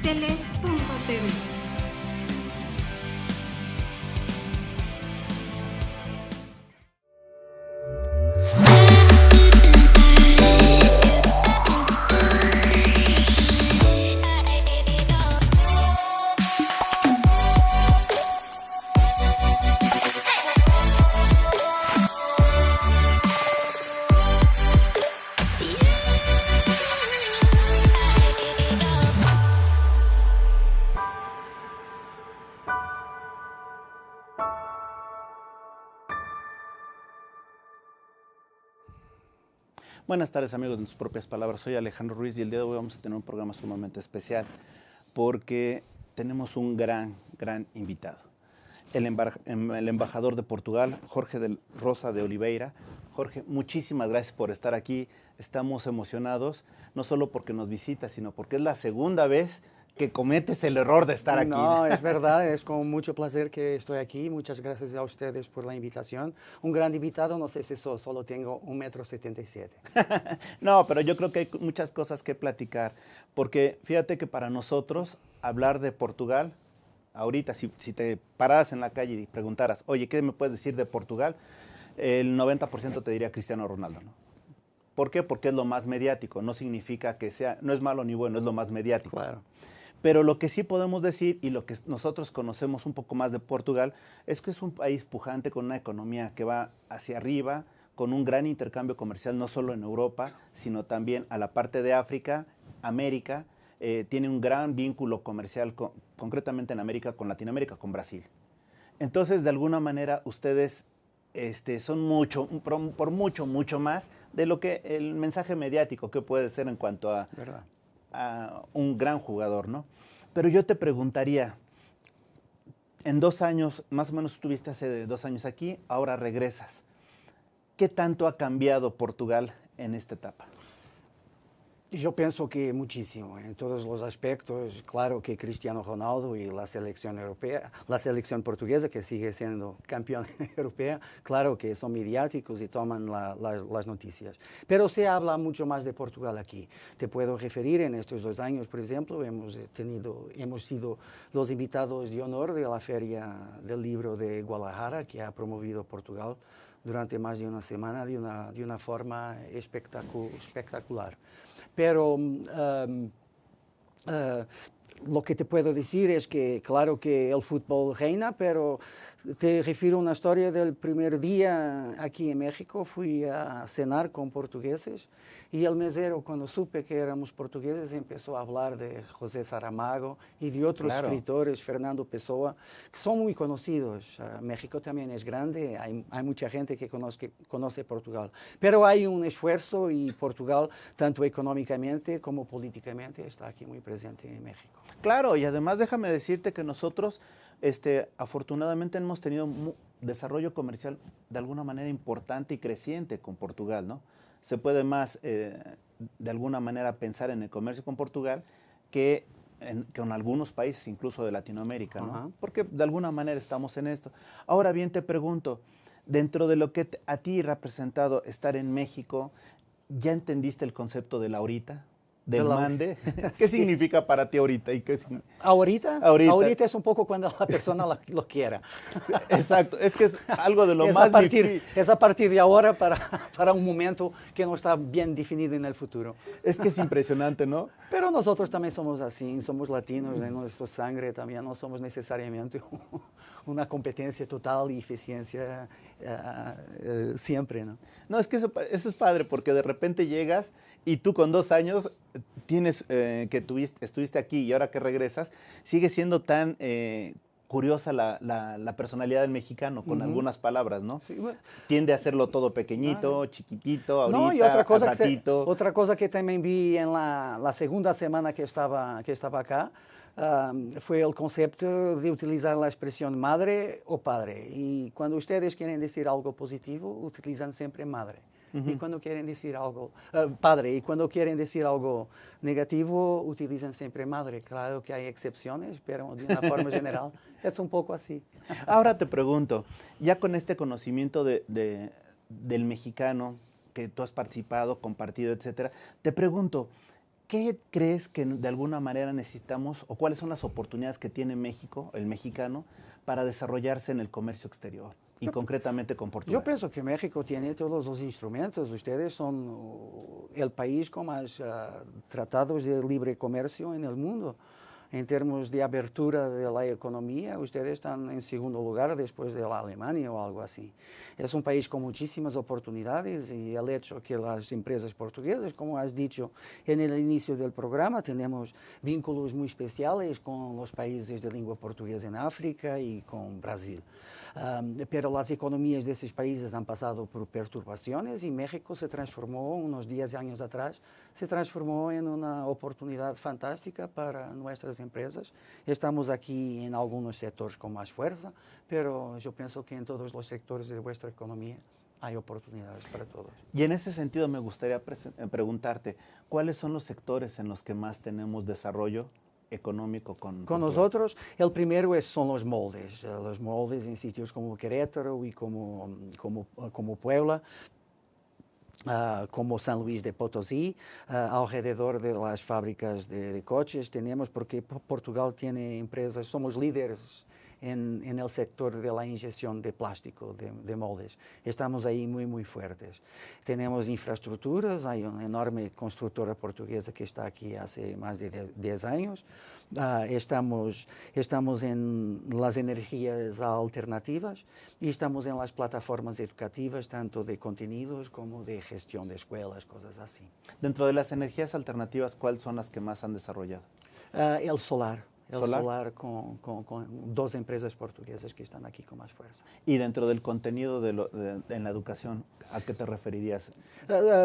Stele.tv. Buenas tardes amigos de sus propias palabras, soy Alejandro Ruiz y el día de hoy vamos a tener un programa sumamente especial porque tenemos un gran invitado. El embajador de Portugal, Jorge Rosa de Oliveira. Jorge, muchísimas gracias por estar aquí, estamos emocionados, no solo porque nos visita, sino porque es la segunda vez que cometes el error de estar aquí. No, es verdad, es con mucho placer que estoy aquí. Muchas gracias a ustedes por la invitación. Un gran invitado, no sé si solo tengo 1,77 m. No, pero yo creo que hay muchas cosas que platicar, porque fíjate que para nosotros hablar de Portugal, ahorita si te pararas en la calle y preguntaras, oye, ¿qué me puedes decir de Portugal? El 90% te diría Cristiano Ronaldo, ¿no? ¿Por qué? Porque es lo más mediático, no significa que sea, no es malo ni bueno, es lo más mediático. Claro. Pero lo que sí podemos decir y lo que nosotros conocemos un poco más de Portugal es que es un país pujante con una economía que va hacia arriba, con un gran intercambio comercial no solo en Europa, sino también a la parte de África, América, tiene un gran vínculo comercial concretamente en América con Latinoamérica, con Brasil. Entonces, de alguna manera, ustedes son por mucho más de lo que el mensaje mediático que puede ser en cuanto a un gran jugador, ¿no? Pero yo te preguntaría, en 2 años, más o menos estuviste hace 2 años aquí, ahora regresas. ¿Qué tanto ha cambiado Portugal en esta etapa? Yo pienso que muchísimo, en todos los aspectos. Claro que Cristiano Ronaldo y la selección europea, la selección portuguesa, que sigue siendo campeona europea, claro que son mediáticos y toman las noticias. Pero se habla mucho más de Portugal aquí. Te puedo referir, en estos 2 años, por ejemplo, hemos sido los invitados de honor de la Feria del Libro de Guadalajara, que ha promovido Portugal durante más de una semana de una forma espectacular. Pero lo que te puedo decir es que, claro que el fútbol reina, pero te refiero a una historia del primer día aquí en México. Fui a cenar con portugueses y el mesero, cuando supe que éramos portugueses, empezó a hablar de José Saramago y de otros escritores, Fernando Pessoa, que son muy conocidos. México también es grande, hay mucha gente que conoce Portugal. Pero hay un esfuerzo y Portugal, tanto económicamente como políticamente, está aquí muy presente en México. Claro, y además déjame decirte que nosotros afortunadamente hemos tenido desarrollo comercial de alguna manera importante y creciente con Portugal, ¿no? Se puede más, de alguna manera, pensar en el comercio con Portugal que con algunos países, incluso de Latinoamérica, ¿no? Porque de alguna manera estamos en esto. Ahora bien, te pregunto, dentro de lo que a ti ha representado estar en México, ¿ya entendiste el concepto de la ahorita? ¿Del mande? ¿Qué significa para ti ahorita? ¿Ahorita? Ahorita es un poco cuando la persona lo quiera. Exacto, es que es algo de lo más difícil. Es a partir de ahora para un momento que no está bien definido en el futuro. Es que es impresionante, ¿no? Pero nosotros también somos así, somos latinos, en nuestra sangre también no somos necesariamente una competencia total y eficiencia siempre, ¿no? No, es que eso es padre porque de repente llegas y tú con 2 años tienes estuviste aquí y ahora que regresas, sigue siendo tan curiosa la personalidad del mexicano con algunas palabras, ¿no? Sí, bueno. Tiende a hacerlo todo pequeñito, chiquitito, ahorita, no, y otra cosa ratito. Otra cosa que también vi en la segunda semana que estaba acá, fue el concepto de utilizar la expresión madre o padre. Y cuando ustedes quieren decir algo positivo, utilizan siempre madre. Y cuando quieren decir algo, padre, y cuando quieren decir algo negativo, utilizan siempre madre. Claro que hay excepciones, pero de una forma general es un poco así. Ahora te pregunto, ya con este conocimiento del mexicano, que tú has participado, compartido, etcétera, te pregunto, ¿qué crees que de alguna manera necesitamos o cuáles son las oportunidades que tiene México, el mexicano, para desarrollarse en el comercio exterior y concretamente con Portugal? Yo pienso que México tiene todos los instrumentos. Ustedes son el país con más tratados de libre comercio en el mundo. En términos de abertura de la economía, ustedes están en segundo lugar después de la Alemania o algo así. Es un país con muchísimas oportunidades y el hecho que las empresas portuguesas, como has dicho en el inicio del programa, tenemos vínculos muy especiales con los países de lengua portuguesa en África y con Brasil. Pero las economías de esos países han pasado por perturbaciones y México se transformó unos 10 años atrás, se transformó en una oportunidad fantástica para nuestras empresas. Estamos aquí en algunos sectores con más fuerza, pero yo pienso que en todos los sectores de vuestra economía hay oportunidades para todos. Y en ese sentido me gustaría preguntarte, ¿cuáles son los sectores en los que más tenemos desarrollo económico con nosotros? El primero son los moldes en sitios como Querétaro y como Puebla. Como San Luis de Potosí, alrededor de las fábricas de coches tenemos, porque Portugal tiene empresas, somos líderes en el sector de la inyección de plástico, de moldes. Estamos ahí muy fuertes. Tenemos infraestructuras, hay una enorme constructora portuguesa que está aquí hace más de 10 años. Estamos en las energías alternativas y estamos en las plataformas educativas, tanto de contenidos como de gestión de escuelas, cosas así. Dentro de las energías alternativas, ¿cuáles son las que más han desarrollado? El solar. El solar con dos empresas portuguesas que están aquí con más fuerza. Y dentro del contenido en la educación, ¿a qué te referirías?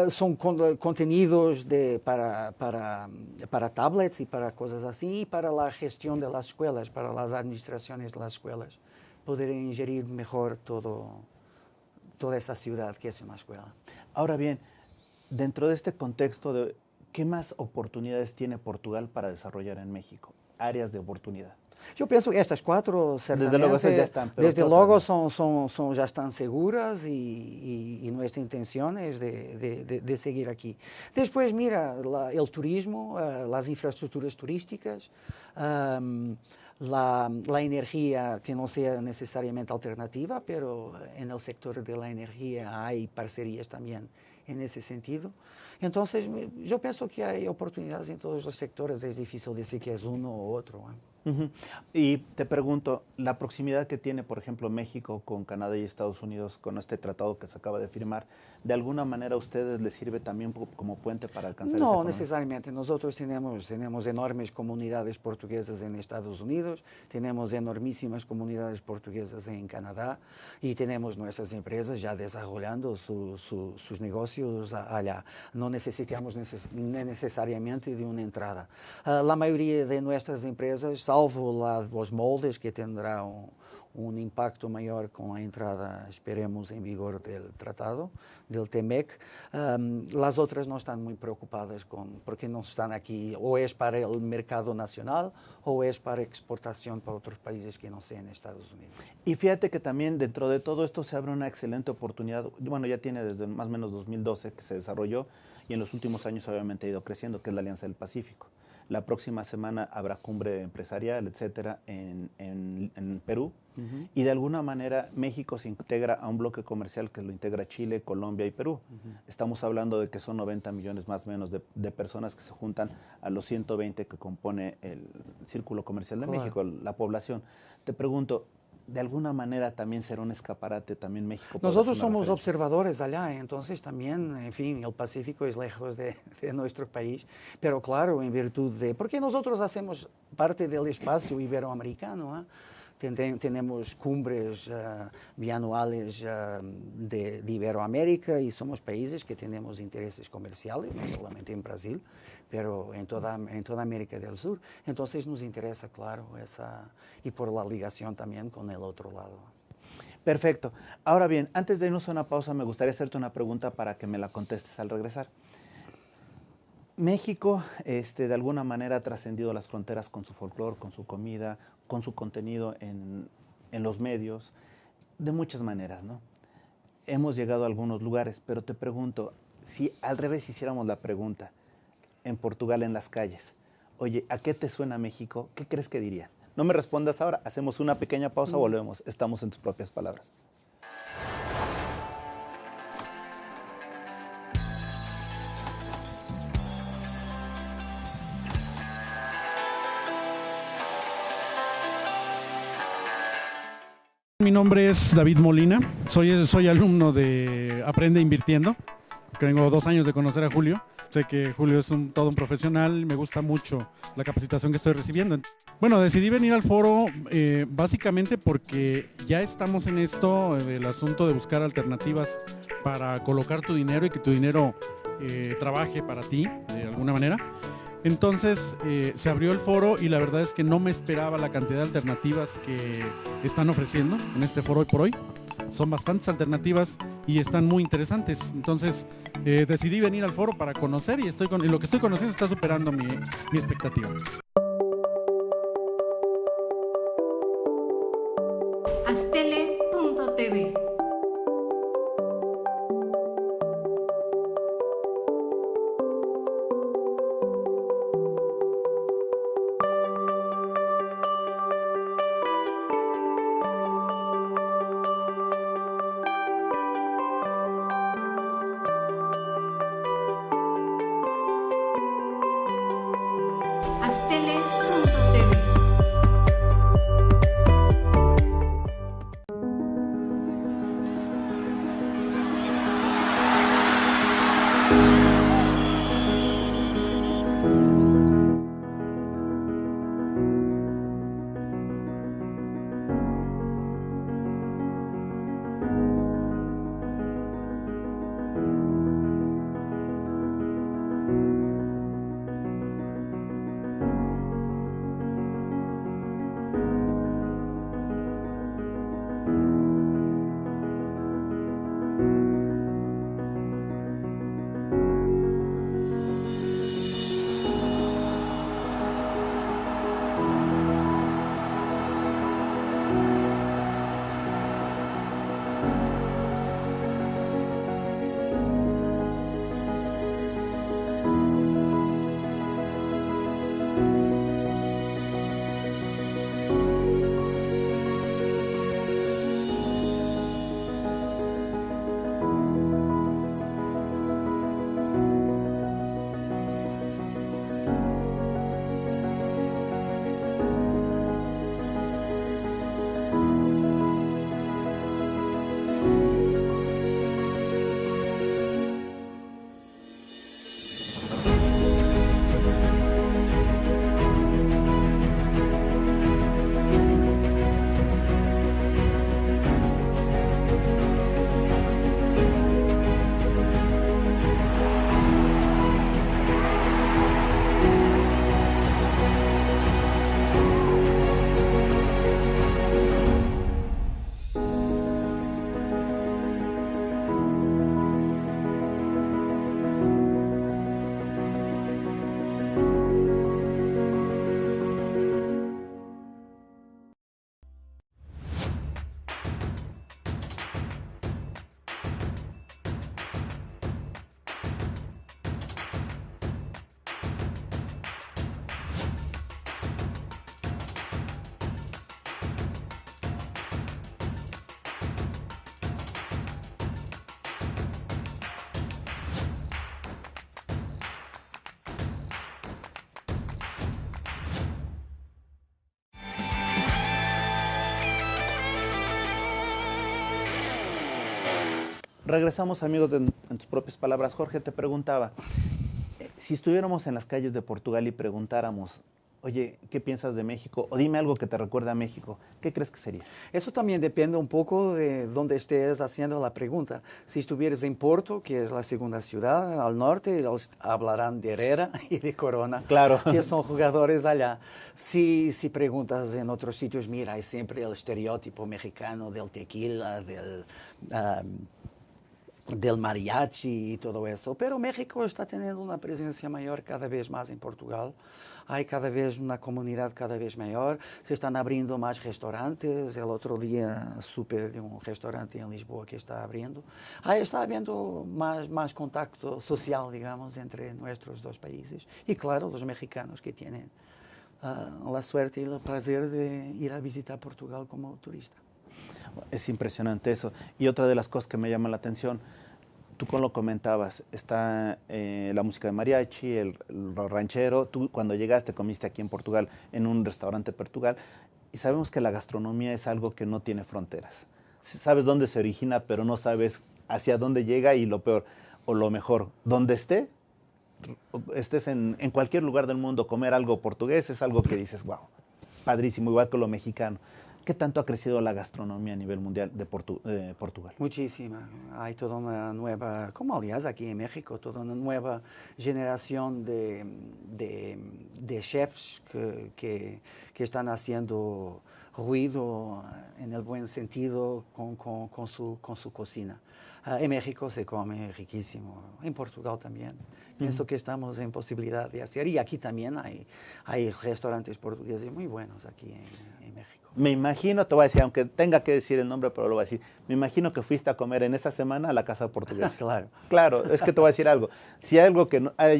Son contenidos para tablets y para cosas así, y para la gestión de las escuelas, para las administraciones de las escuelas, poder ingerir mejor toda esa ciudad que es una escuela. Ahora bien, dentro de este contexto, ¿qué más oportunidades tiene Portugal para desarrollar en México? Áreas de oportunidad. Yo pienso que estas cuatro, desde luego ya están, pero desde luego ya están seguras y nuestra intención es de seguir aquí. Después, mira, el turismo, las infraestructuras turísticas, la energía que no sea necesariamente alternativa, pero en el sector de la energía hay parcerías también en ese sentido. Entonces, yo pienso que hay oportunidades en todos los sectores, es difícil decir que es uno u otro. Y te pregunto, la proximidad que tiene, por ejemplo, México con Canadá y Estados Unidos con este tratado que se acaba de firmar, ¿de alguna manera a ustedes les sirve también como puente para alcanzar esa economía? No necesariamente. Nosotros tenemos enormes comunidades portuguesas en Estados Unidos, tenemos enormísimas comunidades portuguesas en Canadá y tenemos nuestras empresas ya desarrollando sus negocios allá. No necesitamos necesariamente de una entrada. La mayoría de nuestras empresas, salvo los moldes, que tendrá un impacto mayor con la entrada, esperemos, en vigor del tratado, del TEMEC. Las otras no están muy preocupadas porque no están aquí, o es para el mercado nacional o es para exportación para otros países que no sean Estados Unidos. Y fíjate que también dentro de todo esto se abre una excelente oportunidad. Bueno, ya tiene desde más o menos 2012 que se desarrolló y en los últimos años obviamente ha ido creciendo, que es la Alianza del Pacífico. La próxima semana habrá cumbre empresarial, etcétera, en Perú. Y de alguna manera México se integra a un bloque comercial que lo integra Chile, Colombia y Perú. Estamos hablando de que son 90 millones más o menos de personas que se juntan a los 120 que compone el círculo comercial de México, la población. Te pregunto, de alguna manera también será un escaparate también México. Nosotros somos observadores allá, entonces también, en fin, el Pacífico es lejos de nuestro país, pero claro, en virtud de, porque nosotros hacemos parte del espacio iberoamericano, tenemos cumbres bianuales de Iberoamérica y somos países que tenemos intereses comerciales, no solamente en Brasil, pero en toda América del Sur. Entonces nos interesa, claro, y por la ligación también con el otro lado. Perfecto. Ahora bien, antes de irnos a una pausa, me gustaría hacerte una pregunta para que me la contestes al regresar. México, de alguna manera, ha trascendido las fronteras con su folclore, con su comida, con su contenido en los medios, de muchas maneras, ¿no? Hemos llegado a algunos lugares, pero te pregunto, si al revés hiciéramos la pregunta, en Portugal en las calles, oye, ¿a qué te suena México? ¿Qué crees que dirías? No me respondas ahora, hacemos una pequeña pausa, volvemos. Estamos en tus propias palabras. Mi nombre es David Molina, soy alumno de Aprende Invirtiendo. Tengo 2 años de conocer a Julio. Sé que Julio es todo un profesional, me gusta mucho la capacitación que estoy recibiendo. Bueno, decidí venir al foro básicamente porque ya estamos en esto del asunto de buscar alternativas para colocar tu dinero y que tu dinero trabaje para ti de alguna manera. Entonces se abrió el foro y la verdad es que no me esperaba la cantidad de alternativas que están ofreciendo en este foro hoy por hoy. Son bastantes alternativas y están muy interesantes. Entonces decidí venir al foro para conocer y lo que estoy conociendo está superando mi expectativa. Astele.tv. Astele.tv. Regresamos, amigos, en tus propias palabras. Jorge, te preguntaba, si estuviéramos en las calles de Portugal y preguntáramos, oye, ¿qué piensas de México? O dime algo que te recuerda a México, ¿qué crees que sería? Eso también depende un poco de dónde estés haciendo la pregunta. Si estuvieras en Porto, que es la segunda ciudad al norte, hablarán de Herrera y de Corona, claro, que son jugadores allá. Si preguntas en otros sitios, mira, hay siempre el estereotipo mexicano del tequila, del mariachi y todo eso, pero México está teniendo una presencia mayor cada vez más en Portugal. Hay cada vez una comunidad cada vez mayor, se están abriendo más restaurantes. El otro día supe de un restaurante en Lisboa que está abriendo. Ahí está habiendo más contacto social, digamos, entre nuestros dos países. Y claro, los mexicanos que tienen la suerte y el placer de ir a visitar Portugal como turista. Es impresionante eso. Y otra de las cosas que me llama la atención, tú lo comentabas, está la música de mariachi, el ranchero. Tú cuando llegaste comiste aquí en Portugal, en un restaurante de Portugal, y sabemos que la gastronomía es algo que no tiene fronteras. Sabes dónde se origina, pero no sabes hacia dónde llega, y lo peor, o lo mejor, donde estés en cualquier lugar del mundo, comer algo portugués es algo que dices, wow, padrísimo, igual que lo mexicano. ¿Qué tanto ha crecido la gastronomía a nivel mundial de Portugal? Muchísima. Hay toda una nueva, como aliás aquí en México, toda una nueva generación de chefs que están haciendo ruido en el buen sentido con su cocina. En México se come riquísimo, en Portugal también. Pienso que estamos en posibilidad de hacer, y aquí también hay restaurantes portugueses muy buenos aquí en México. Me imagino, te voy a decir, aunque tenga que decir el nombre, pero lo voy a decir, me imagino que fuiste a comer en esa semana a la casa portuguesa. Claro. Claro, es que te voy a decir algo. Si hay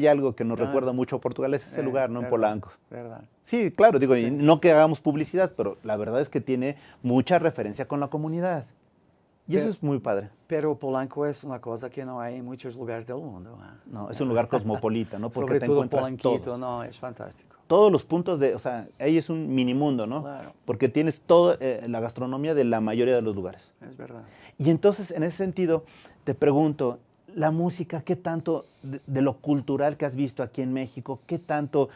algo que nos recuerda mucho a Portugal, es ese lugar, ¿no? En Polanco. Verdad. Sí, claro, digo, Sí. y no que hagamos publicidad, pero la verdad es que tiene mucha referencia con la comunidad. Y eso es muy padre. Pero Polanco es una cosa que no hay en muchos lugares del mundo. No, es un lugar cosmopolita, ¿no? Porque Sobre te todo encuentras Polanquito, todos. no, es fantástico. Todos los puntos o sea, ahí es un mini mundo, ¿no? Claro. Porque tienes toda la gastronomía de la mayoría de los lugares. Es verdad. Y entonces, en ese sentido, te pregunto, la música, ¿qué tanto de lo cultural que has visto aquí en México, qué tanto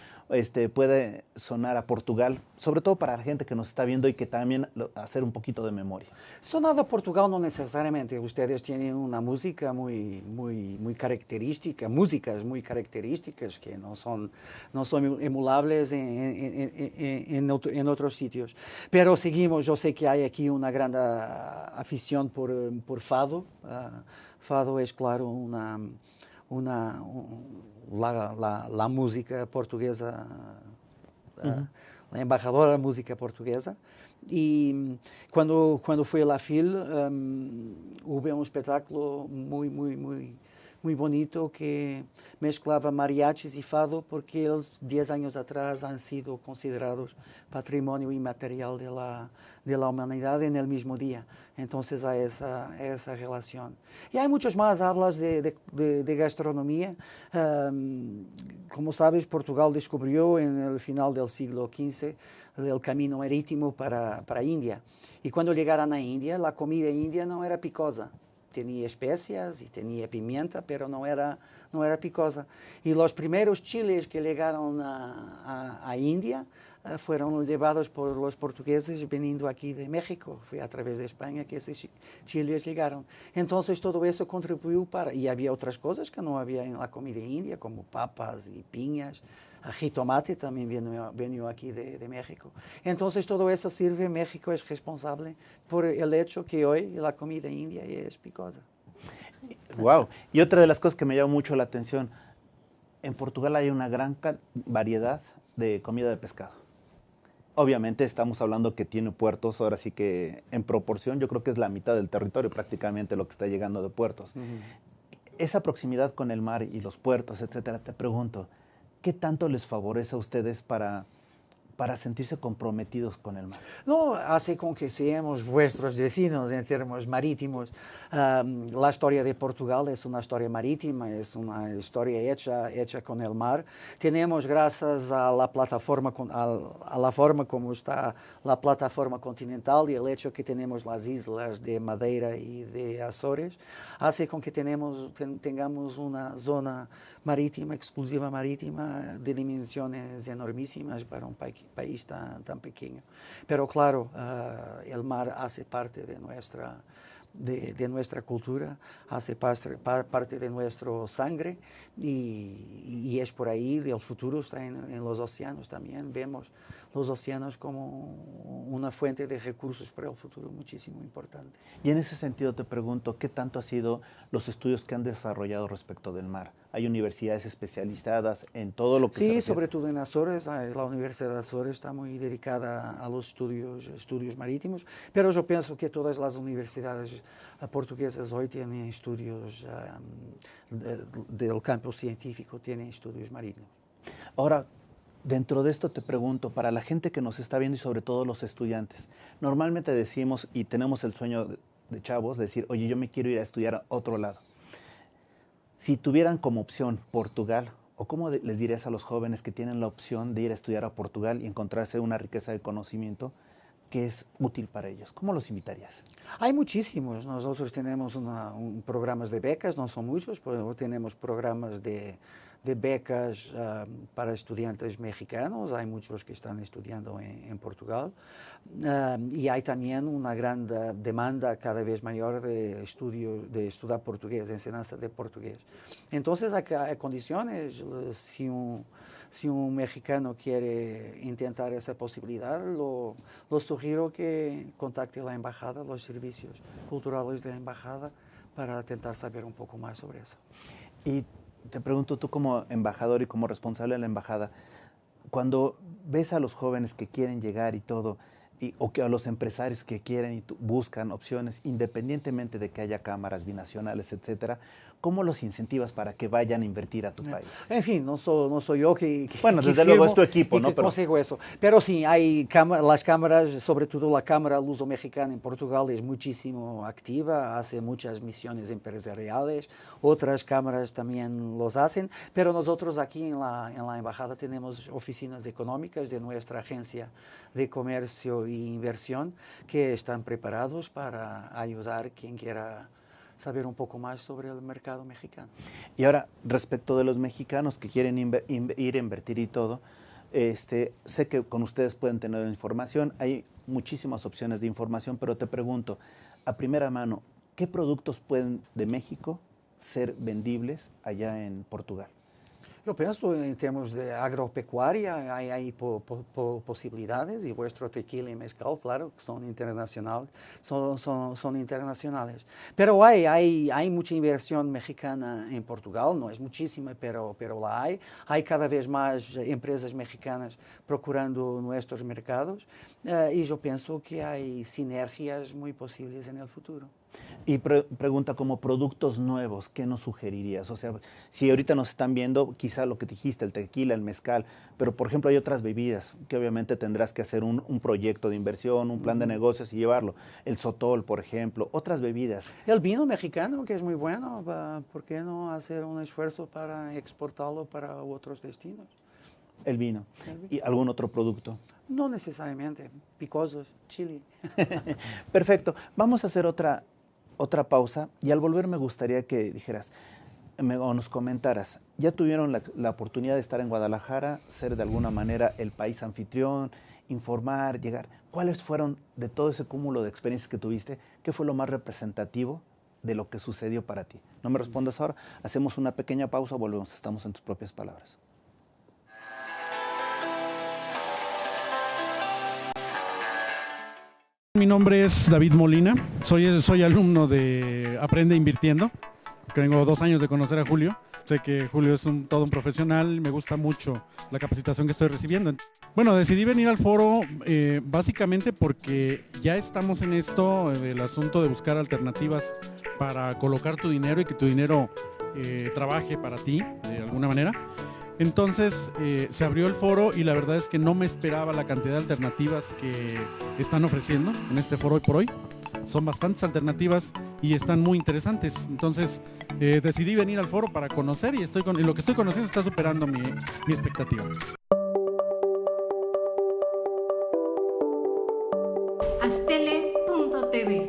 puede sonar a Portugal, sobre todo para la gente que nos está viendo y que también hacer un poquito de memoria? Sonar a Portugal no necesariamente. Ustedes tienen una música muy característica, músicas muy características que no son emulables en otros sitios. Pero seguimos, yo sé que hay aquí una gran afición por fado. Fado es, claro, la música portuguesa, la embajadora de música portuguesa. Y cuando fui a la FIL, hubo un espectáculo muy bonito que mezclava mariachis y fado, porque ellos 10 años atrás han sido considerados patrimonio inmaterial de la humanidad en el mismo día. Entonces hay esa relación. Y hay muchos más. Hablas de gastronomía. Como sabes, Portugal descubrió en el final del siglo XV el camino marítimo para India. Y cuando llegaron a India, la comida india no era picosa. Tenía especias y tenía pimienta, pero no era picosa. Y los primeros chiles que llegaron a India fueron llevados por los portugueses viniendo aquí de México. Fue a través de España que esos chiles llegaron. Entonces todo eso contribuyó y había otras cosas que no había en la comida india, como papas y piñas. Jitomate también vino aquí de México. Entonces todo eso sirve. México es responsable por el hecho que hoy la comida india es picosa. Wow. Y otra de las cosas que me llama mucho la atención, en Portugal hay una gran variedad de comida de pescado. Obviamente estamos hablando que tiene puertos, ahora sí que en proporción yo creo que es la mitad del territorio prácticamente lo que está llegando de puertos. Esa proximidad con el mar y los puertos, etcétera, te pregunto, ¿qué tanto les favorece a ustedes para sentirse comprometidos con el mar? No, hace con que seamos vuestros vecinos en términos marítimos. La historia de Portugal es una historia marítima, es una historia hecha con el mar. Tenemos, gracias a la plataforma, a la forma como está la plataforma continental y el hecho que tenemos las islas de Madeira y de Azores, hace con que tengamos una zona marítima, exclusiva marítima, de dimensiones enormísimas para un país tan pequeño. Pero claro, el mar hace parte de de nuestra cultura, hace parte de nuestra sangre y es por ahí, el futuro está en los océanos también. Vemos los océanos como una fuente de recursos para el futuro muchísimo importante. Y en ese sentido te pregunto, ¿qué tanto han sido los estudios que han desarrollado respecto del mar? ¿Hay universidades especializadas en todo lo que se Sí, refiere? sobre todo en Azores. La Universidad de Azores está muy dedicada a los estudios marítimos, pero yo pienso que todas las universidades portuguesas hoy tienen estudios del campo científico, tienen estudios marítimos. Ahora, dentro de esto te pregunto, para la gente que nos está viendo y sobre todo los estudiantes, normalmente decimos y tenemos el sueño de chavos, decir, oye, yo me quiero ir a estudiar a otro lado. Si tuvieran como opción Portugal, ¿o cómo les dirías a los jóvenes que tienen la opción de ir a estudiar a Portugal y encontrarse una riqueza de conocimiento que es útil para ellos? ¿Cómo los invitarías? Hay muchísimos. Nosotros tenemos programas de becas, no son muchos, pero tenemos programas de becas para estudiantes mexicanos. Hay muchos que están estudiando en Portugal. Y hay también una gran demanda cada vez mayor de estudiar portugués, de enseñanza de portugués. Entonces hay condiciones. Si un mexicano quiere intentar esa posibilidad, lo sugiero que contacte la embajada, los servicios culturales de la embajada, para intentar saber un poco más sobre eso. Y te pregunto, tú como embajador y como responsable de la embajada, cuando ves a los jóvenes que quieren llegar y todo, o que a los empresarios que quieren y buscan opciones, independientemente de que haya cámaras binacionales, etcétera, ¿cómo los incentivas para que vayan a invertir a tu país? En fin, no soy yo que bueno, que desde luego es tu equipo, ¿no? Que consigo eso. Pero sí, hay las cámaras, sobre todo la Cámara Luso-Mexicana en Portugal es muchísimo activa, hace muchas misiones empresariales, otras cámaras también los hacen, pero nosotros aquí en la embajada tenemos oficinas económicas de nuestra agencia de comercio e inversión que están preparados para ayudar a quien quiera saber un poco más sobre el mercado mexicano. Y ahora, respecto de los mexicanos que quieren ir a invertir y todo, sé que con ustedes pueden tener información, hay muchísimas opciones de información, pero te pregunto, a primera mano, ¿qué productos pueden de México ser vendibles allá en Portugal? Yo pienso en términos de agropecuaria, hay posibilidades, y vuestro tequila y mezcal, claro, son internacionales, son internacionales. Pero hay mucha inversión mexicana en Portugal, no es muchísima, pero la hay. Hay cada vez más empresas mexicanas procurando nuestros mercados, y yo pienso que hay sinergias muy posibles en el futuro. Y pregunta, como productos nuevos, ¿qué nos sugerirías? O sea, si ahorita nos están viendo, quizá lo que dijiste, el tequila, el mezcal, pero por ejemplo hay otras bebidas que obviamente tendrás que hacer un proyecto de inversión, un plan de negocios y llevarlo. El sotol, por ejemplo, otras bebidas. El vino mexicano, que es muy bueno, ¿por qué no hacer un esfuerzo para exportarlo para otros destinos? El vino. ¿Y algún otro producto? No necesariamente, picosos, chile. Perfecto. Vamos a hacer otra pausa y al volver me gustaría que dijeras o nos comentaras, ya tuvieron la oportunidad de estar en Guadalajara, ser de alguna manera el país anfitrión, informar, llegar. ¿Cuáles fueron, de todo ese cúmulo de experiencias que tuviste, qué fue lo más representativo de lo que sucedió para ti? No me respondas ahora, hacemos una pequeña pausa, volvemos, estamos en tus propias palabras. Mi nombre es David Molina, soy alumno de Aprende Invirtiendo. Tengo 2 años de conocer a Julio. Sé que Julio es todo un profesional, me gusta mucho la capacitación que estoy recibiendo. Bueno, decidí venir al foro básicamente porque ya estamos en esto del asunto de buscar alternativas para colocar tu dinero y que tu dinero trabaje para ti de alguna manera. Entonces se abrió el foro y la verdad es que no me esperaba la cantidad de alternativas que están ofreciendo en este foro hoy por hoy. Son bastantes alternativas y están muy interesantes. Entonces decidí venir al foro para conocer y lo que estoy conociendo está superando mi expectativa. Astele.tv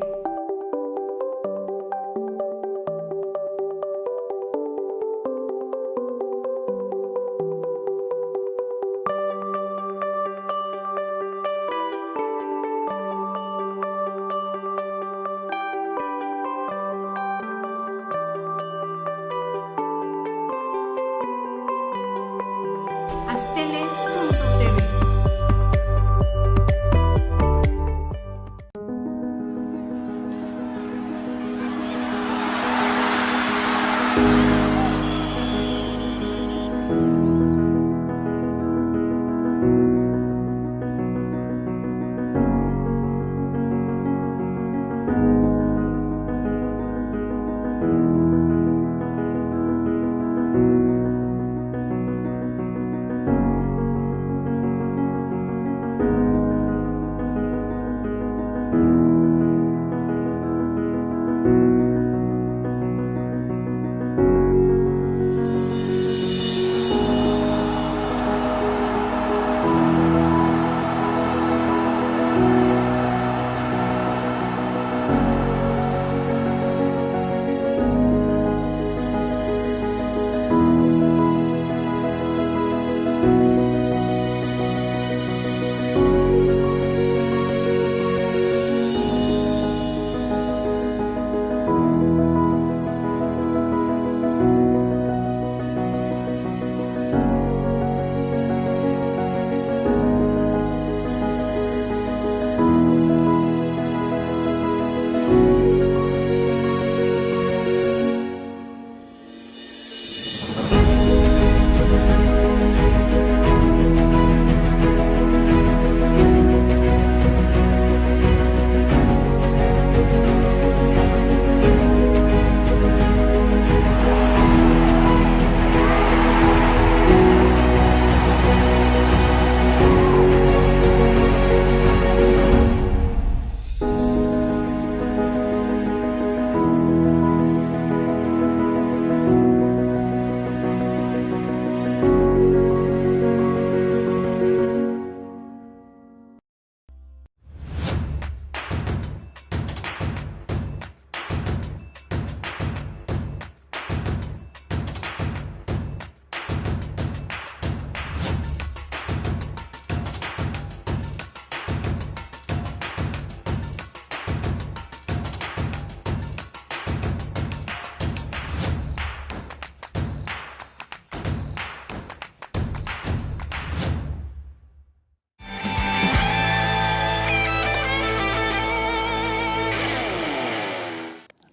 Astele.tv.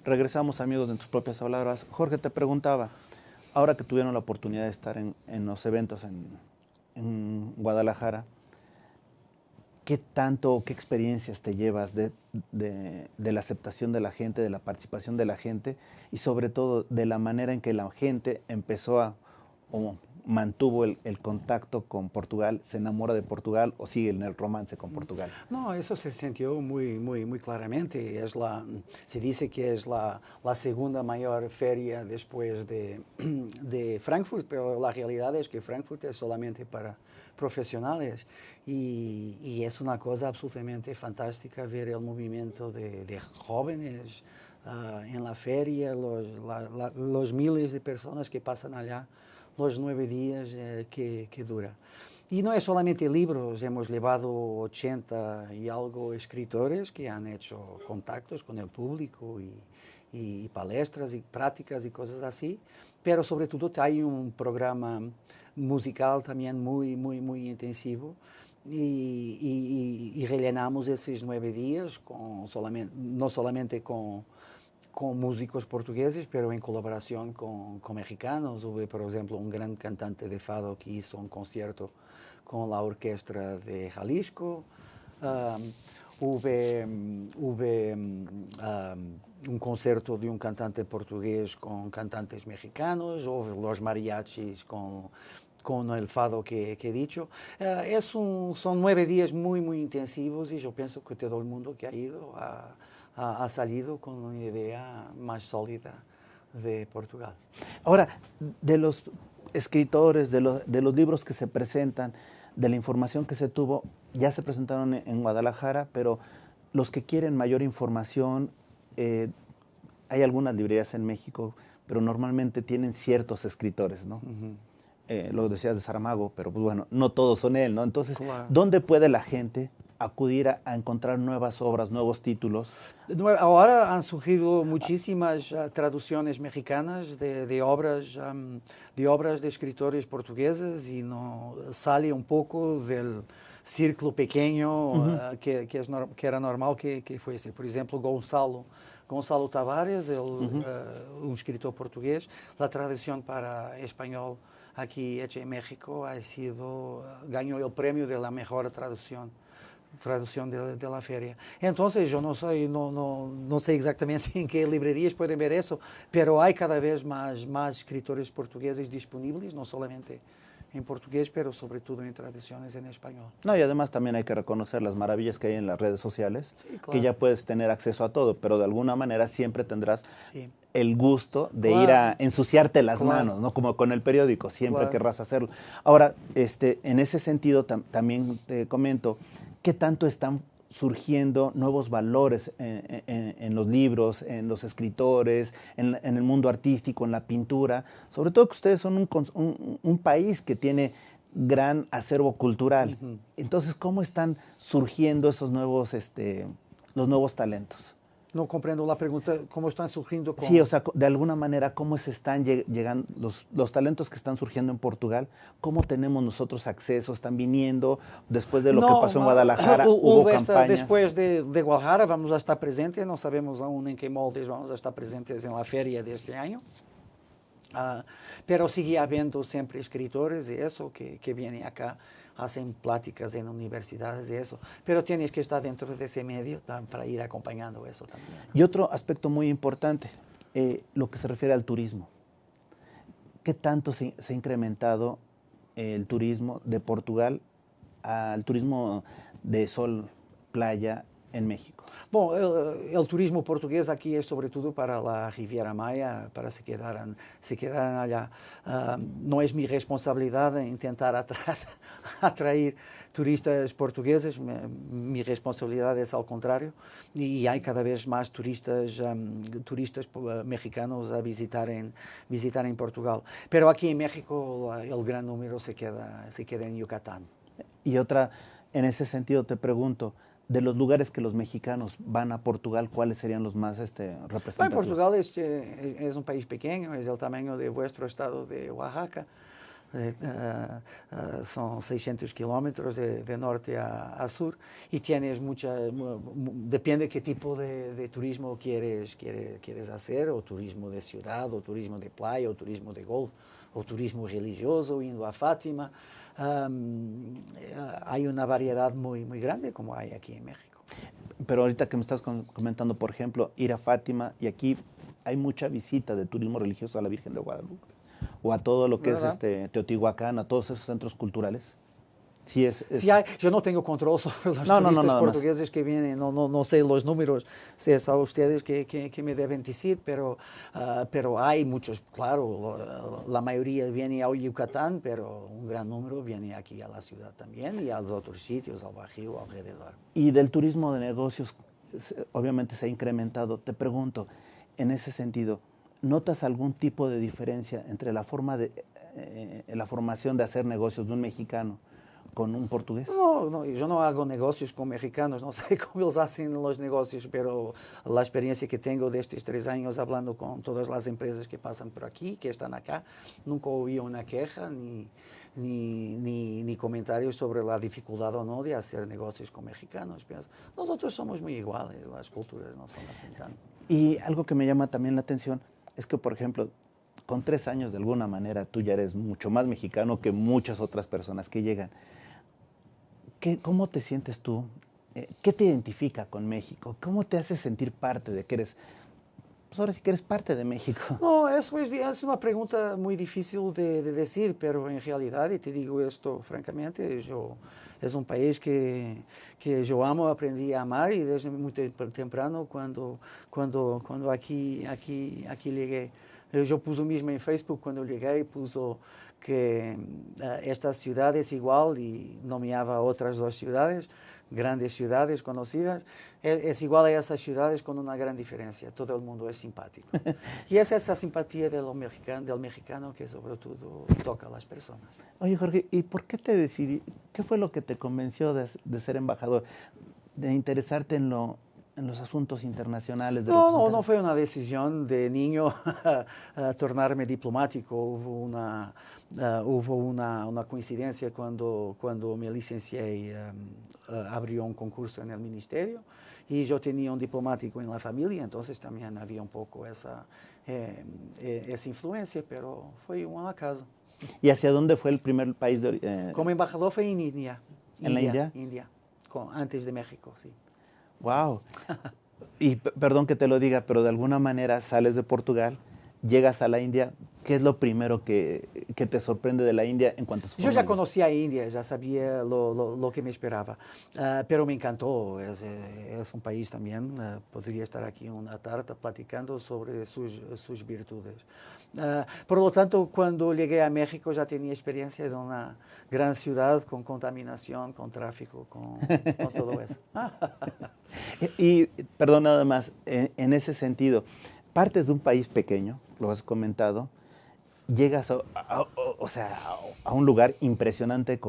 Regresamos, amigos, de tus propias palabras. Jorge, te preguntaba, ahora que tuvieron la oportunidad de estar en los eventos en Guadalajara, ¿qué tanto o qué experiencias te llevas de la aceptación de la gente, de la participación de la gente y sobre todo de la manera en que la gente empezó o mantuvo el contacto con Portugal, se enamora de Portugal o sigue en el romance con Portugal? No, eso se sintió muy claramente. Se dice que es la segunda mayor feria después de Frankfurt, pero la realidad es que Frankfurt es solamente para profesionales y es una cosa absolutamente fantástica ver el movimiento de jóvenes en la feria, los miles de personas que pasan allá, los 9 días que dura. Y no es solamente libros, hemos llevado 80 y algo escritores que han hecho contactos con el público y palestras y prácticas y cosas así, pero sobre todo hay un programa musical también muy intensivo y rellenamos esos 9 días no solamente con músicos portugueses, pero en colaboración con mexicanos. Hubo, por ejemplo, un gran cantante de fado que hizo un concierto con la orquesta de Jalisco. Hubo un concierto de un cantante portugués con cantantes mexicanos. Hubo los mariachis con el fado que he dicho. Son 9 días muy intensivos y yo pienso que todo el mundo que ha ido ha salido con una idea más sólida de Portugal. Ahora, de los escritores, de los libros que se presentan, de la información que se tuvo, ya se presentaron en Guadalajara, pero los que quieren mayor información, hay algunas librerías en México, pero normalmente tienen ciertos escritores, ¿no? lo decías de Saramago, pero pues bueno, no todos son él, ¿no? Entonces, Claro. ¿dónde puede la gente acudir a encontrar nuevas obras, nuevos títulos? Ahora han surgido muchísimas traducciones mexicanas de obras de escritores portugueses y no sale un poco del círculo pequeño que era normal que fuese. Por ejemplo, Gonzalo Tavares, un escritor portugués, la traducción para español aquí hecha en México ganó el premio de la mejor traducción de la feria. Entonces, yo no sé exactamente en qué librerías pueden ver eso, pero hay cada vez más escritores portugueses disponibles, no solamente en portugués, pero sobre todo en traducciones en español. No, y además también hay que reconocer las maravillas que hay en las redes sociales, Sí, claro. que ya puedes tener acceso a todo, pero de alguna manera siempre tendrás Sí. el gusto de Claro. ir a ensuciarte las Claro. manos, ¿no? Como con el periódico, siempre Claro. querrás hacerlo. Ahora, en ese sentido también te comento, ¿qué tanto están surgiendo nuevos valores en los libros, en los escritores, en el mundo artístico, en la pintura? Sobre todo que ustedes son un país que tiene gran acervo cultural. Entonces, ¿cómo están surgiendo esos nuevos, los nuevos talentos? No comprendo la pregunta, ¿cómo están surgiendo? Sí, o sea, de alguna manera, ¿cómo se están llegando los talentos que están surgiendo en Portugal? ¿Cómo tenemos nosotros acceso? ¿Están viniendo después de lo que pasó en Guadalajara? ¿Hubo campañas? Después de Guadalajara vamos a estar presentes, no sabemos aún en qué moldes vamos a estar presentes en la feria de este año. Pero sigue habiendo siempre escritores y eso que vienen acá, hacen pláticas en universidades y eso. Pero tienes que estar dentro de ese medio para ir acompañando eso también. Y otro aspecto muy importante, lo que se refiere al turismo. ¿Qué tanto se ha incrementado el turismo de Portugal al turismo de sol, playa en México? Bueno, el turismo portugués aquí es sobre todo para la Riviera Maya, para se quedaran allá. No es mi responsabilidad intentar atraer turistas portugueses, mi responsabilidad es al contrario. Y hay cada vez más turistas mexicanos a visitar en Portugal. Pero aquí en México el gran número se queda en Yucatán. Y otra, en ese sentido te pregunto, de los lugares que los mexicanos van a Portugal, ¿cuáles serían los más representativos? Bueno, Portugal es un país pequeño, es el tamaño de vuestro estado de Oaxaca. Son 600 kilómetros de norte a sur y tienes depende qué tipo de turismo quieres hacer, o turismo de ciudad, o turismo de playa, o turismo de golf, o turismo religioso, yendo a Fátima. Hay una variedad muy grande como hay aquí en México. Pero ahorita que me estás comentando, por ejemplo, ir a Fátima, y aquí hay mucha visita de turismo religioso a la Virgen de Guadalupe, o a todo lo que es Teotihuacán, a todos esos centros culturales. Sí, yo no tengo control sobre los turistas portugueses que vienen, no sé los números, sé a ustedes que me deben decir, pero hay muchos, claro, la mayoría viene a Yucatán, pero un gran número viene aquí a la ciudad también y a los otros sitios, al Bajío, alrededor. Y del turismo de negocios, obviamente se ha incrementado. Te pregunto, en ese sentido, ¿notas algún tipo de diferencia entre la formación de hacer negocios de un mexicano con un portugués? No, yo no hago negocios con mexicanos, no sé cómo ellos hacen los negocios, pero la experiencia que tengo de estos 3 años hablando con todas las empresas que pasan por aquí, que están acá, nunca oí una queja ni comentarios sobre la dificultad o no de hacer negocios con mexicanos. Pero nosotros somos muy iguales, las culturas no son así tan... Y algo que me llama también la atención es que, por ejemplo, con 3 años de alguna manera tú ya eres mucho más mexicano que muchas otras personas que llegan. ¿Cómo te sientes tú? ¿Qué te identifica con México? ¿Cómo te hace sentir parte de que eres, pues ahora sí que eres parte de México? No, eso es una pregunta muy difícil de decir, pero en realidad, y te digo esto francamente, es un país que yo amo, aprendí a amar y desde muy temprano cuando aquí llegué. Yo puse mismo en Facebook cuando llegué, puso que esta ciudad es igual y nomeaba otras dos ciudades, grandes ciudades conocidas, es igual a esas ciudades con una gran diferencia, todo el mundo es simpático. Y es esa simpatía del mexicano que sobre todo toca a las personas. Oye, Jorge, ¿y por qué te decidí, qué fue lo que te convenció de ser embajador, de interesarte en los asuntos internacionales? No fue una decisión de niño a tornarme diplomático. Hubo una coincidencia cuando me licencié, abrió un concurso en el ministerio y yo tenía un diplomático en la familia, entonces también había un poco esa influencia, pero fue un acaso. ¿Y hacia dónde fue el primer país Como embajador fue en India. ¿En la India? India, antes de México, sí. Wow. Y perdón que te lo diga, pero de alguna manera sales de Portugal, llegas a la India. ¿Qué es lo primero que te sorprende de la India en cuanto a su Yo ya forma de- conocía a India, ya sabía lo que me esperaba, pero me encantó. Es un país también, podría estar aquí una tarde platicando sobre sus virtudes. Por lo tanto, cuando llegué a México ya tenía experiencia de una gran ciudad con contaminación, con tráfico, con todo eso. Y perdón, nada más, en ese sentido, partes de un país pequeño, lo has comentado, llegas o sea, a un lugar impresionante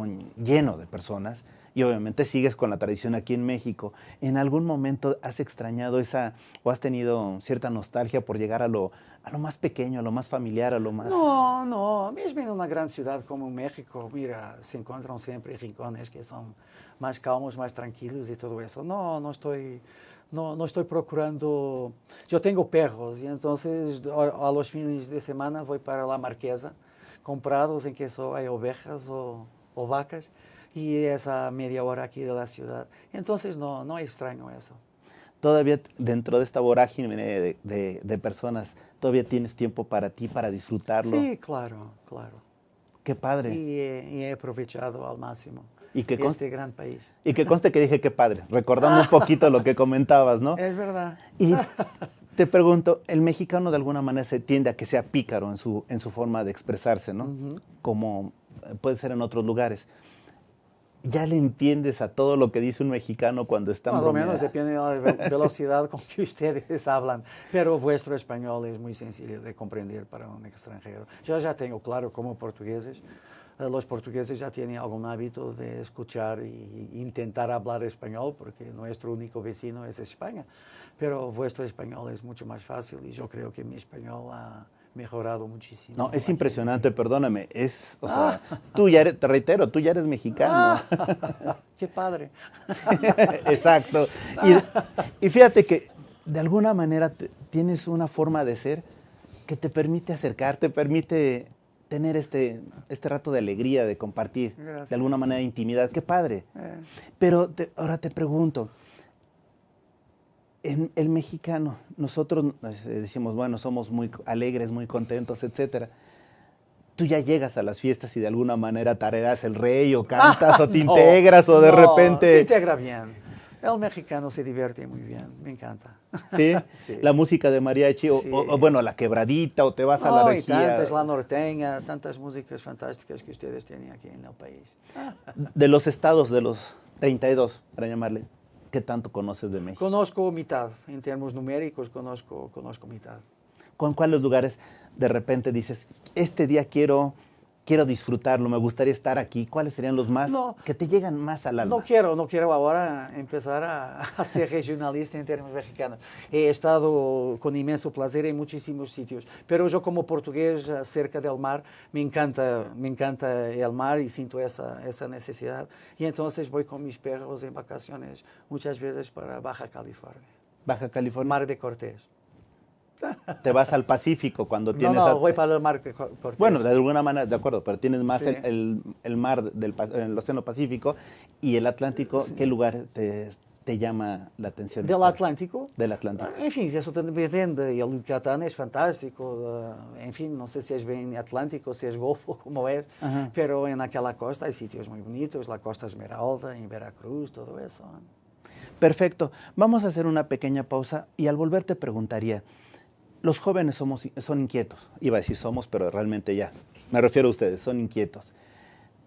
lleno de personas y obviamente sigues con la tradición aquí en México. ¿En algún momento has extrañado o has tenido cierta nostalgia por llegar a lo más pequeño, a lo más familiar, a lo más... No, mesmo en una gran ciudad como México, mira, se encuentran siempre rincones que son más calmos, más tranquilos y todo eso. No estoy procurando. Yo tengo perros y entonces a los fines de semana voy para la Marquesa, con prados en que solo hay ovejas o vacas y es a media hora aquí de la ciudad. Entonces no extraño eso. Todavía dentro de esta vorágine de personas, todavía tienes tiempo para ti, para disfrutarlo. Sí, claro. Qué padre. Y he aprovechado al máximo Y que este gran país. Y que conste que dije qué padre, recordando un poquito lo que comentabas, ¿no? Es verdad. Y te pregunto, el mexicano de alguna manera se tiende a que sea pícaro en su forma de expresarse, ¿no? Como puede ser en otros lugares. ¿Ya le entiendes a todo lo que dice un mexicano cuando está Más o menos bromeando? depende de la velocidad con que ustedes hablan, pero vuestro español es muy sencillo de comprender para un extranjero. Yo ya tengo claro como portugueses, los portugueses ya tienen algún hábito de escuchar e intentar hablar español porque nuestro único vecino es España, pero vuestro español es mucho más fácil y yo creo que mi español ha mejorado muchísimo. No, es impresionante, perdóname, o sea, tú ya eres, te reitero, tú ya eres mexicano. ¡Qué padre! Exacto. Y fíjate que de alguna manera tienes una forma de ser que te permite acercarte, permite tener este rato de alegría, de compartir, Gracias. de alguna manera intimidad. ¡Qué padre! Pero ahora te pregunto, en el mexicano, nosotros decimos, bueno, somos muy alegres, muy contentos, etcétera. Tú ya llegas a las fiestas y de alguna manera tareas el rey o cantas o te integras o de repente... Se integra bien. El mexicano se divierte muy bien, me encanta. ¿Sí? Sí. La música de mariachi Sí. o bueno, la quebradita o te vas a la Y regía. tantas, la norteña, tantas músicas fantásticas que ustedes tienen aquí en el país. De los estados, de los 32, para llamarle, ¿qué tanto conoces de México? Conozco mitad, en términos numéricos conozco mitad. ¿Con cuáles lugares de repente dices, este día quiero disfrutarlo, me gustaría estar aquí? ¿Cuáles serían los más que te llegan más al alma? No quiero ahora empezar a ser regionalista en términos mexicanos. He estado con inmenso placer en muchísimos sitios, pero yo como portugués cerca del mar, me encanta el mar y siento esa necesidad. Y entonces voy con mis perros en vacaciones muchas veces para Baja California. Baja California. Mar de Cortés. Te vas al Pacífico cuando tienes... voy para el mar Cortés. Bueno, de alguna manera, de acuerdo, pero tienes más Sí. el mar el Océano Pacífico y el Atlántico. Sí. ¿Qué lugar te llama la atención? ¿Del Atlántico? Del Atlántico. En fin, eso depende. El Yucatán es fantástico. En fin, no sé si es bien Atlántico, si es Golfo, como es. Ajá. Pero en aquella costa hay sitios muy bonitos. La Costa Esmeralda, en Veracruz, todo eso. Perfecto. Vamos a hacer una pequeña pausa y al volver te preguntaría, Los jóvenes son inquietos. Iba a decir somos, pero realmente ya. Me refiero a ustedes, son inquietos.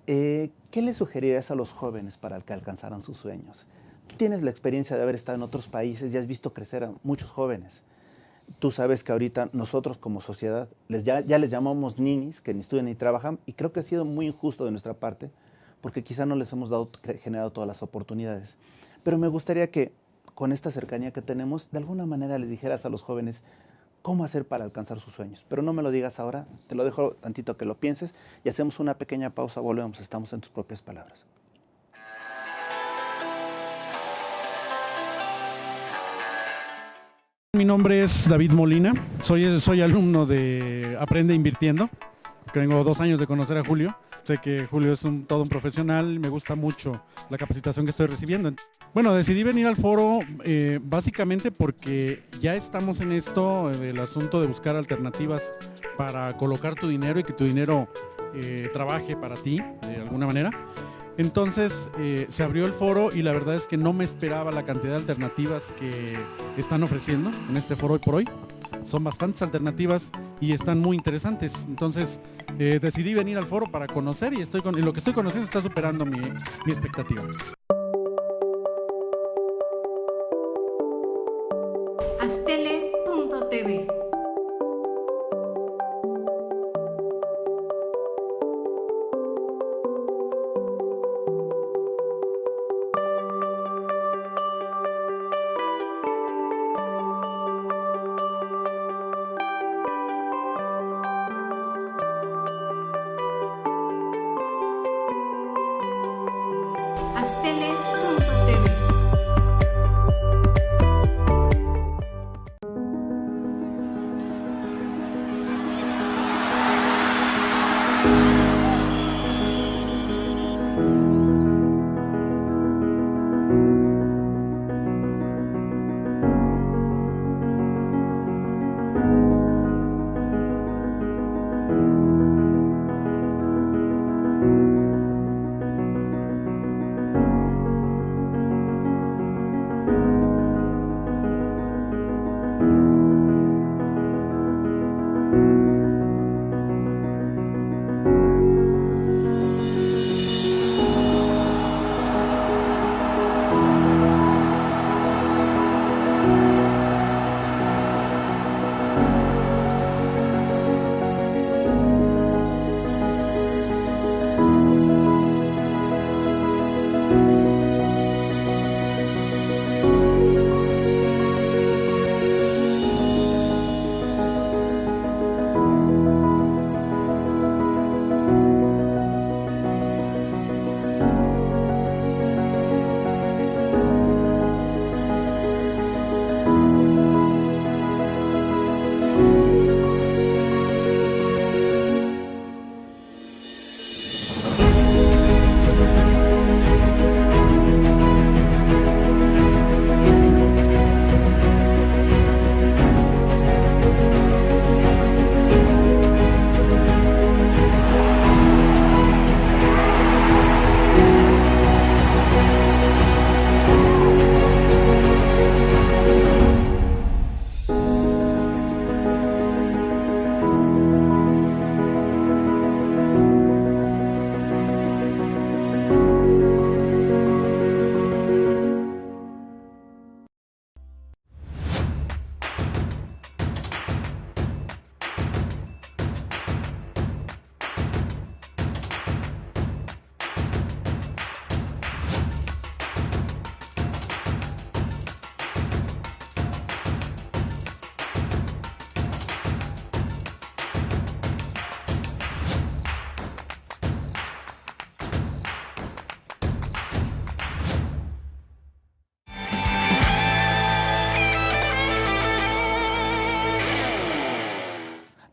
¿Qué les sugerirías a los jóvenes para que alcanzaran sus sueños? Tú tienes la experiencia de haber estado en otros países y has visto crecer a muchos jóvenes. Tú sabes que ahorita nosotros como sociedad ya les llamamos ninis, que ni estudian ni trabajan, y creo que ha sido muy injusto de nuestra parte, porque quizá no les hemos generado todas las oportunidades. Pero me gustaría que con esta cercanía que tenemos, de alguna manera les dijeras a los jóvenes cómo hacer para alcanzar sus sueños. Pero no me lo digas ahora, te lo dejo tantito que lo pienses y hacemos una pequeña pausa, volvemos, estamos en tus propias palabras. Mi nombre es David Molina, soy alumno de Aprende Invirtiendo, tengo 2 años de conocer a Julio, sé que Julio es todo un profesional, me gusta mucho la capacitación que estoy recibiendo. Bueno, decidí venir al foro básicamente porque ya estamos en esto del asunto de buscar alternativas para colocar tu dinero y que tu dinero trabaje para ti de alguna manera. Entonces se abrió el foro y la verdad es que no me esperaba la cantidad de alternativas que están ofreciendo en este foro hoy por hoy. Son bastantes alternativas y están muy interesantes. Entonces decidí venir al foro para conocer y lo que estoy conociendo está superando mi expectativa. Astele.tv. Astele.tv.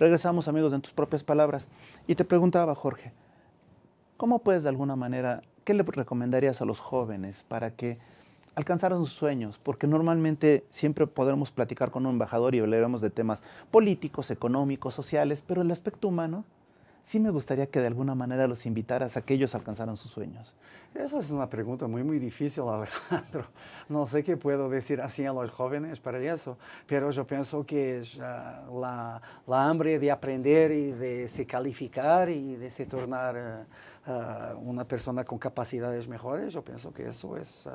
Regresamos, amigos, en tus propias palabras. Y te preguntaba, Jorge, ¿cómo puedes de alguna manera, qué le recomendarías a los jóvenes para que alcanzaran sus sueños? Porque normalmente siempre podremos platicar con un embajador y hablaremos de temas políticos, económicos, sociales, pero el aspecto humano sí me gustaría que de alguna manera los invitaras a que ellos alcanzaran sus sueños. Esa es una pregunta muy, muy difícil, Alejandro. No sé qué puedo decir así a los jóvenes para eso, pero yo pienso que es la hambre de aprender y de se calificar y de se tornar una persona con capacidades mejores. Yo pienso que eso es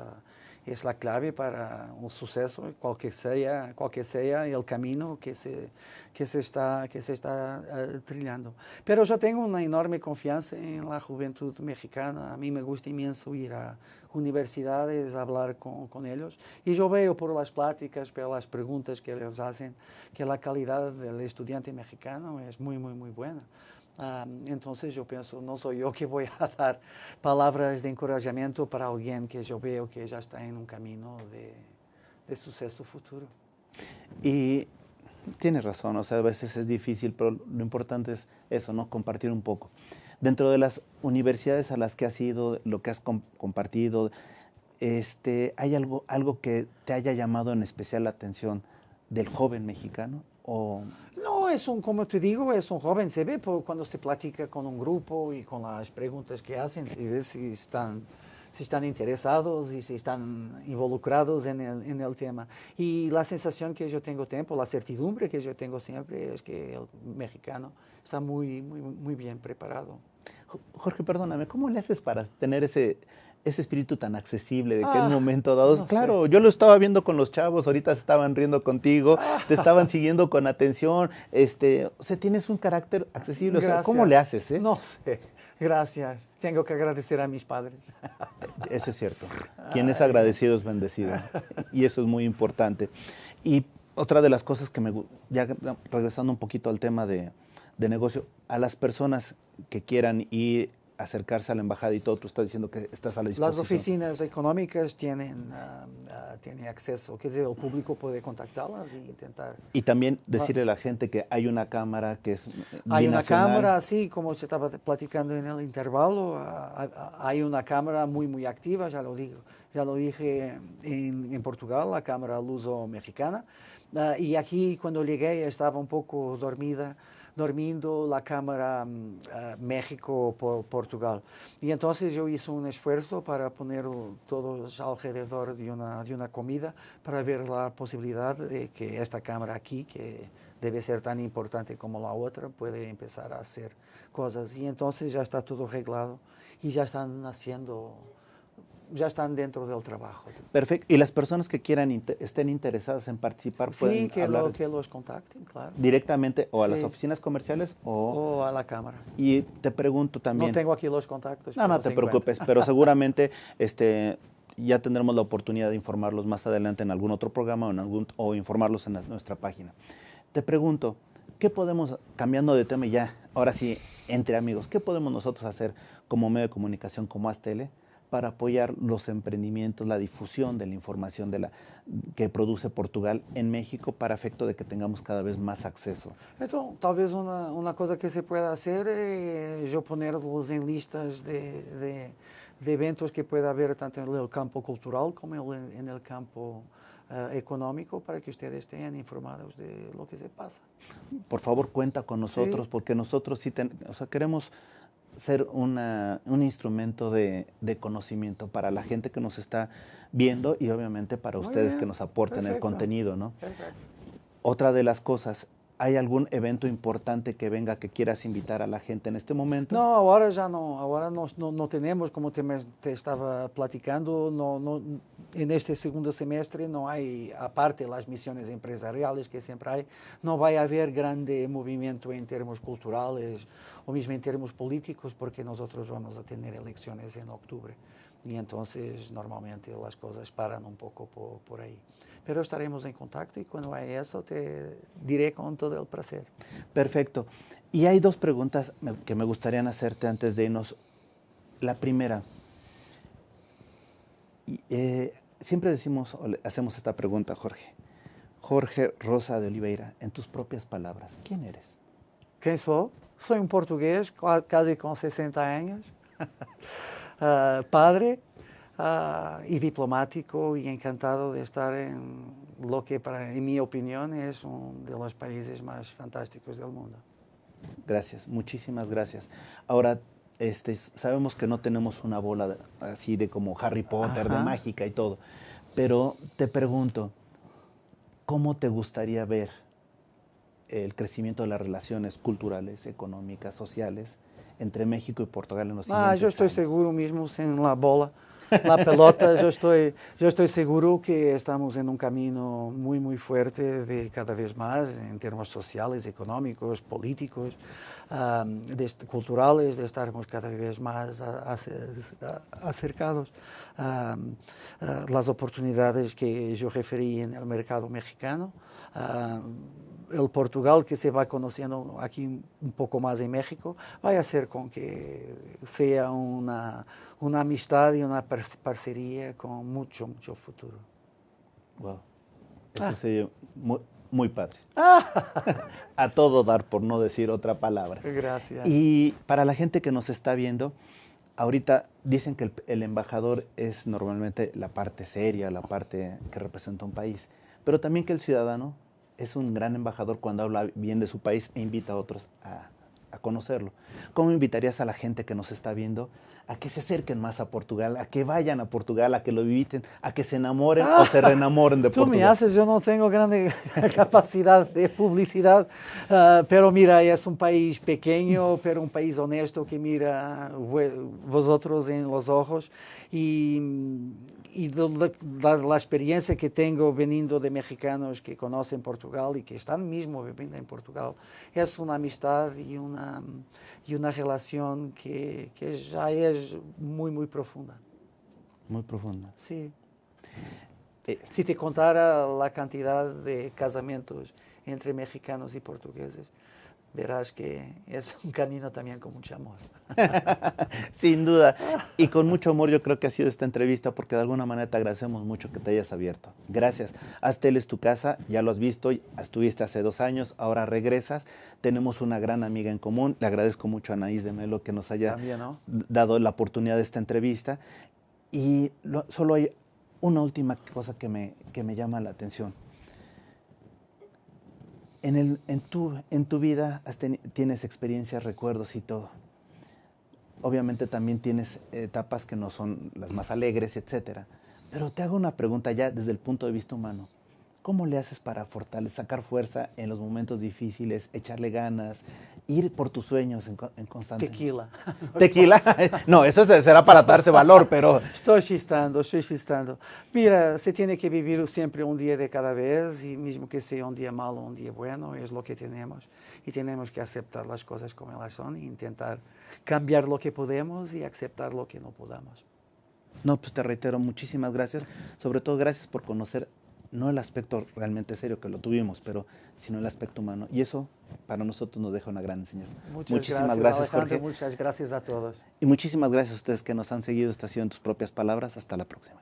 la clave para un suceso, cualquier sea el camino que se está trillando. Pero yo tengo una enorme confianza en la juventud mexicana. A mí me gusta inmenso ir a universidades, a hablar con ellos. Y yo veo por las pláticas, por las preguntas que ellos hacen, que la calidad del estudiante mexicano es muy, muy, muy buena. Entonces yo pienso, no soy yo que voy a dar palabras de encorajamiento para alguien que yo veo que ya está en un camino de suceso futuro. Y tienes razón, o sea, a veces es difícil, pero lo importante es eso, ¿no? Compartir un poco. Dentro de las universidades a las que has ido, lo que has compartido, ¿hay algo que te haya llamado en especial la atención del joven mexicano? ¿O? No, como te digo, es un joven, se ve cuando se platica con un grupo y con las preguntas que hacen, se ve si están interesados y si están involucrados en el tema. Y la sensación que yo tengo la certidumbre que yo tengo siempre es que el mexicano está muy, muy, muy bien preparado. Jorge, perdóname, ¿cómo le haces para tener ese espíritu tan accesible de que en un momento dado, no claro, sé. yo lo estaba viendo con los chavos, ahorita se estaban riendo contigo, te estaban siguiendo con atención, o sea, tienes un carácter accesible, Gracias. o sea, ¿cómo le haces? No sé, gracias. Tengo que agradecer a mis padres. Eso es cierto. Quien es agradecido es bendecido. Y eso es muy importante. Y otra de las cosas que ya regresando un poquito al tema de negocio, a las personas que quieran ir, acercarse a la embajada y todo, tú estás diciendo que estás a la disposición. Las oficinas económicas tienen acceso, que el público puede contactarlas e intentar. Y también decirle a la gente que hay una cámara que es Hay una binacional. cámara, sí, como se estaba platicando en el intervalo, hay una cámara muy, muy activa, ya lo dije en Portugal, la cámara luso-mexicana. Y aquí cuando llegué estaba un poco durmiendo la cámara México-Portugal. Y entonces yo hice un esfuerzo para poner todos alrededor de una comida para ver la posibilidad de que esta cámara aquí, que debe ser tan importante como la otra, puede empezar a hacer cosas. Y entonces ya está todo arreglado y ya están dentro del trabajo. Perfecto. Y las personas que estén interesadas en participar pueden hablar que los contacten, claro. directamente o a las oficinas comerciales o a la cámara. Y te pregunto también. No tengo aquí los contactos. No te preocupes, pero seguramente ya tendremos la oportunidad de informarlos más adelante en algún otro programa o informarlos en nuestra página. Te pregunto, ¿qué podemos, cambiando de tema ya, ahora sí, entre amigos, qué podemos nosotros hacer como medio de comunicación, como Aztele, para apoyar los emprendimientos, la difusión de la información que produce Portugal en México para efecto de que tengamos cada vez más acceso? Entonces, tal vez una cosa que se pueda hacer es yo ponerlos en listas de eventos que pueda haber tanto en el campo cultural como en el campo económico para que ustedes estén informados de lo que se pasa. Por favor, cuenta con nosotros, porque nosotros sí queremos ser un instrumento de conocimiento para la gente que nos está viendo y obviamente para ustedes que nos aporten el contenido, ¿no? Perfecto. Otra de las cosas, ¿hay algún evento importante que venga que quieras invitar a la gente en este momento? No, ahora ya no, ahora no tenemos, como te estaba platicando, en este segundo semestre no hay, aparte de las misiones empresariales que siempre hay, no va a haber grande movimiento en términos culturales o mismo en términos políticos porque nosotros vamos a tener elecciones en octubre y entonces normalmente las cosas paran un poco por ahí. Pero estaremos en contacto y cuando hay eso te diré con todo el placer. Perfecto. Y hay dos preguntas que me gustaría hacerte antes de irnos. La primera, siempre hacemos esta pregunta, Jorge. Jorge Rosa de Oliveira, en tus propias palabras, ¿quién eres? ¿Quién soy? Soy un portugués casi con 60 años, padre y diplomático y encantado de estar en lo que en mi opinión es uno de los países más fantásticos del mundo. Gracias, muchísimas gracias. Ahora, sabemos que no tenemos una bola así de como Harry Potter, de mágica y todo, pero te pregunto, ¿cómo te gustaría ver el crecimiento de las relaciones culturales, económicas, sociales entre México y Portugal en los siguientes años? Yo estoy seguro mismo, sin la bola, la pelota, yo estoy seguro que estamos en un camino muy, muy fuerte de cada vez más en términos sociales, económicos, políticos, culturales, de estarmos cada vez más acercados a las oportunidades que yo referí en el mercado mexicano. El Portugal que se va conociendo aquí un poco más en México va a hacer con que sea una amistad y una parcería con mucho, mucho futuro. Wow, eso sería muy padre. A todo dar, por no decir otra palabra. Gracias. Y para la gente que nos está viendo, ahorita dicen que el embajador es normalmente la parte seria, la parte que representa un país, pero también que el ciudadano es un gran embajador cuando habla bien de su país e invita a otros a conocerlo. ¿Cómo invitarías a la gente que nos está viendo a que se acerquen más a Portugal, a que vayan a Portugal, a que lo visiten, a que se enamoren o se reenamoren de Portugal? Tú me haces, yo no tengo grande capacidad de publicidad, pero mira, es un país pequeño, pero un país honesto que mira vosotros en los ojos y la experiencia que tengo veniendo de mexicanos que conocen Portugal y que están mismo viviendo en Portugal, es una amistad y una relación que ya es muy, muy profunda. Muy profunda. Sí. Si te contara la cantidad de casamientos entre mexicanos y portugueses, verás que es un camino también con mucho amor. Sin duda. Y con mucho amor yo creo que ha sido esta entrevista porque de alguna manera te agradecemos mucho que te hayas abierto. Gracias. Astel es tu casa, ya lo has visto, estuviste hace 2 años, ahora regresas. Tenemos una gran amiga en común. Le agradezco mucho a Anaís de Melo que nos haya dado la oportunidad de esta entrevista. Y solo hay una última cosa que me llama la atención. En tu vida tienes experiencias, recuerdos y todo. Obviamente también tienes etapas que no son las más alegres, etcétera. Pero te hago una pregunta ya desde el punto de vista humano. ¿Cómo le haces para sacar fuerza en los momentos difíciles, echarle ganas, ir por tus sueños en constante? Tequila. ¿Tequila? No, eso será para darse valor, pero... Estoy chistando. Mira, se tiene que vivir siempre un día de cada vez y mismo que sea un día malo, un día bueno, es lo que tenemos. Y tenemos que aceptar las cosas como ellas son e intentar cambiar lo que podemos y aceptar lo que no podamos. No, pues te reitero, muchísimas gracias. Sobre todo, gracias por conocer no el aspecto realmente serio que lo tuvimos, sino el aspecto humano. Y eso para nosotros nos deja una gran enseñanza. Muchísimas gracias, Jorge. Muchas gracias a todos. Y muchísimas gracias a ustedes que nos han seguido. Esta ha sido En Tus Propias Palabras. Hasta la próxima.